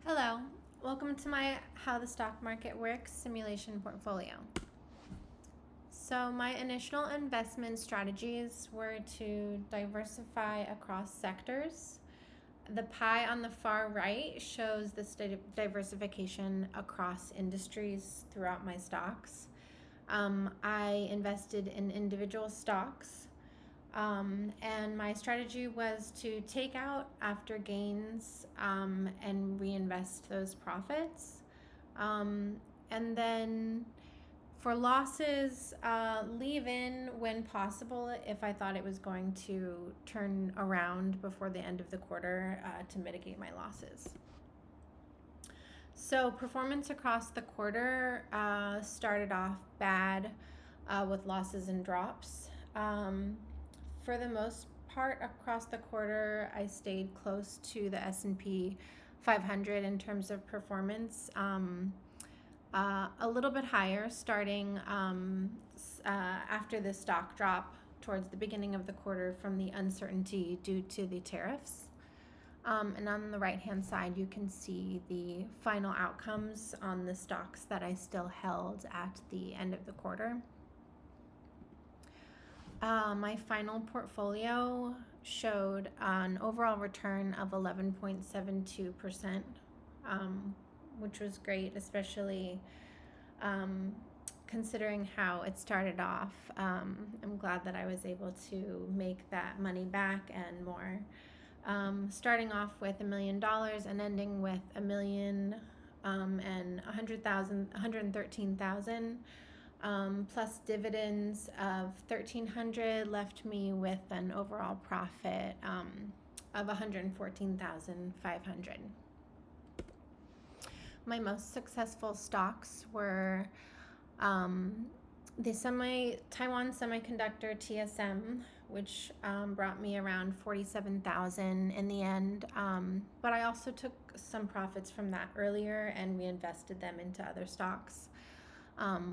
Hello, welcome to my How the Stock Market Works simulation portfolio. So my initial investment strategies were to diversify across sectors. The pie on the far right shows this diversification across industries throughout my stocks. I invested in individual stocks, and my strategy was to take out after gains and reinvest those profits. And then for losses, leave in when possible if I thought it was going to turn around before the end of the quarter to mitigate my losses. So performance across the quarter started off bad with losses and drops. For the most part across the quarter, I stayed close to the S&P 500 in terms of performance. A little bit higher starting after the stock drop towards the beginning of the quarter from the uncertainty due to the tariffs. And on the right-hand side, you can see the final outcomes on the stocks that I still held at the end of the quarter. My final portfolio showed an overall return of 11.72%, which was great, especially considering how it started off. I'm glad that I was able to make that money back and more. Starting off with $1 million and ending with and 113,000, plus dividends of 1,300 left me with an overall profit of 114,500. My most successful stocks were the Taiwan Semiconductor TSM, which brought me around 47,000 in the end. But I also took some profits from that earlier and reinvested them into other stocks,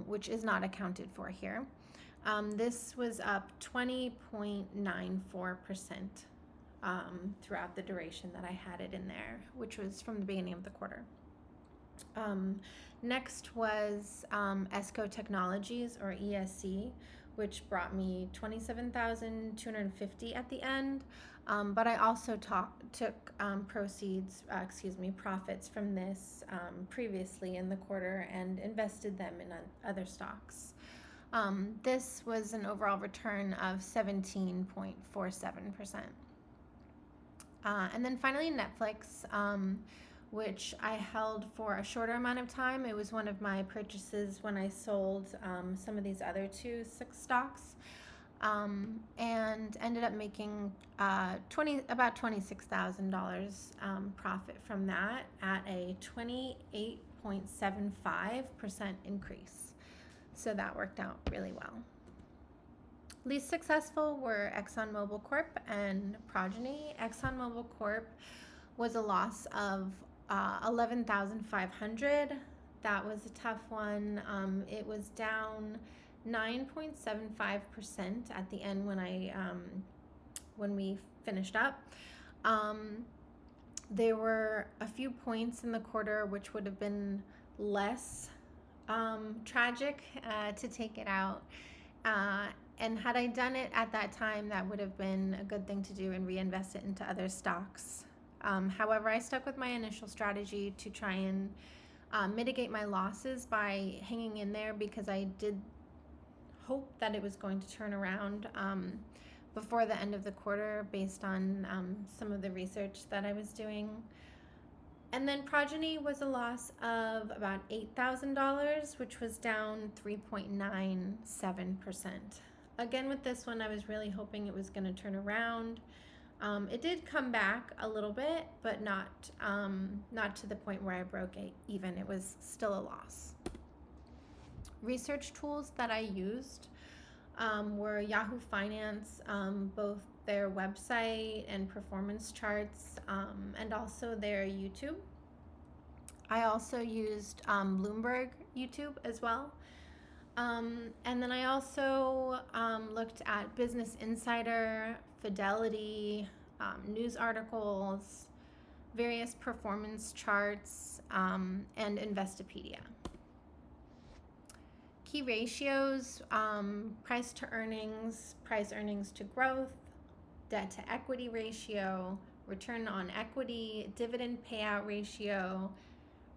which is not accounted for here. This was up 20.94% throughout the duration that I had it in there, which was from the beginning of the quarter. Next was ESCO Technologies, or ESC, which brought me 27,250 at the end. But I also took profits from this previously in the quarter and invested them in other stocks. This was an overall return of 17.47%. And then finally, Netflix, which I held for a shorter amount of time. It was one of my purchases when I sold some of these other two stocks, and ended up making about $26,000 profit from that at a 28.75% increase. So that worked out really well. Least successful were ExxonMobil Corp and Progeny. ExxonMobil Corp was a loss of 11,500. That was a tough one. It was down 9.75% at the end when we finished up. There were a few points in the quarter which would have been less tragic to take it out. And had I done it at that time, that would have been a good thing to do and reinvest it into other stocks. However, I stuck with my initial strategy to try and mitigate my losses by hanging in there, because I did hope that it was going to turn around before the end of the quarter based on some of the research that I was doing. And then Progeny was a loss of about $8,000, which was down 3.97%. Again, with this one, I was really hoping it was going to turn around. It did come back a little bit, but not to the point where I broke even. It was still a loss. Research tools that I used were Yahoo Finance, both their website and performance charts, and also their YouTube. I also used Bloomberg YouTube as well. And then I also looked at Business Insider, Fidelity, news articles, various performance charts, and Investopedia. Key ratios, price to earnings, price earnings to growth, debt to equity ratio, return on equity, dividend payout ratio,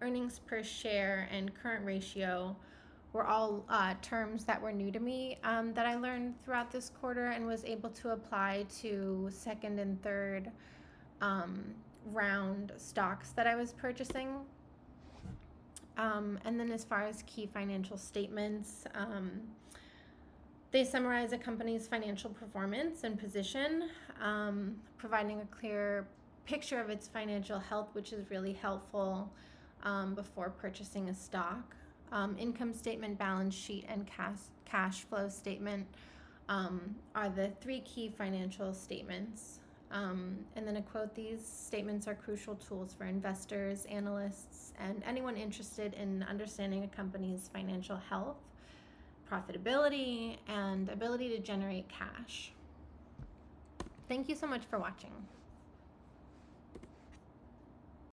earnings per share, and current ratio were all terms that were new to me that I learned throughout this quarter and was able to apply to second and third round stocks that I was purchasing. And then as far as key financial statements, they summarize a company's financial performance and position, providing a clear picture of its financial health, which is really helpful before purchasing a stock. Income statement, balance sheet, and cash flow statement are the three key financial statements. And then a quote, these statements are crucial tools for investors, analysts, and anyone interested in understanding a company's financial health, profitability, and ability to generate cash. Thank you so much for watching.